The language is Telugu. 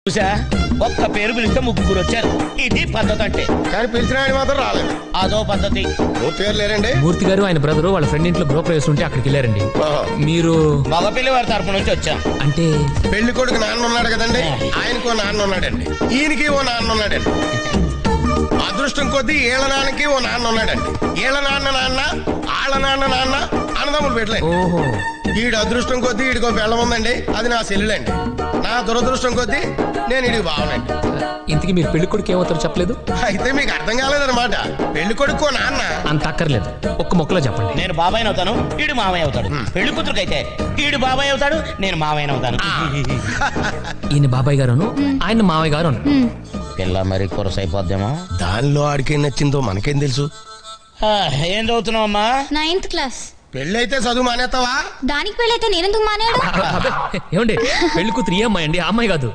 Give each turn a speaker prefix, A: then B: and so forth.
A: చూసా ఒక్క పేరు పిలిస్తే ముగ్గురు వచ్చారు. ఇది పద్ధతి అంటే.
B: కానీ పిలిచిన ఆయన మాత్రం రాలేదు.
A: అదో పద్ధతి.
B: మూర్తి గారు లేరండి?
C: మూర్తి గారు ఆయన బ్రదరు వాళ్ళ ఫ్రెండ్ ఇంట్లో గృహప్రవేశం ఉంటే అక్కడికి వెళ్ళారండి. మీరు
A: మగపిల్లి వారి తరపు నుంచి వచ్చాం.
C: అంటే
B: పెళ్లి కొడుకు నాన్న ఉన్నాడు కదండి, ఆయనకు ఓ నాన్న ఉన్నాడండి, ఈయనకి ఓ నాన్న ఉన్నాడండి. అదృష్టం కొద్దీ ఈళ్ళ నాన్నకి ఓ నాన్న ఉన్నాడండి. ఈళ్ళ నాన్న నాన్న ఆళ్ళ నాన్న నాన్న అన్నదమ్ములు పెట్టలేదు.
C: ఓహో,
B: ఈడు అదృష్టం కొద్దీ ఈడికో బెల్లం ఉందండి, అది నా సెల్లులండి. నా దురదృష్టం కొద్దీ నేను ఈడికి బావనండి.
C: ఇంతకీ మీరు పెళ్లి కొడుకు ఏమవుతారో చెప్పలేదు.
B: అయితే మీకు అర్థం కాలేదన్నమాట. పెళ్లి కొడుకు నాన్న
C: అంత అక్కర్లేదు, ఒక్క మొక్కలో చెప్పండి.
A: నేను బాబాయ్ అవుతాను, ఈడు మామయ్య అవుతాడు. పెళ్లి కూతురుకైతే ఈడు బాబాయ్ అవుతాడు, నేను మామయ్య అవుతాను.
C: ఈయన బాబాయ్ గారును, ఆయన మావయ్య గారు.
A: పిల్ల మరి కొరసైపోద్దేమో.
B: దానిలో ఆడికేం నచ్చిందో మనకేం తెలుసు.
A: ఏం చదువుతున్నావు అమ్మా?
D: 9th class.
B: పెళ్ళి అయితే చదువు మానేస్తావా?
D: దానికి పెళ్ళైతే నేనెందుకు మానేడు?
C: ఏమండి, పెళ్లి కూతురు ఈ అమ్మాయి అండి, ఆ అమ్మాయి కాదు.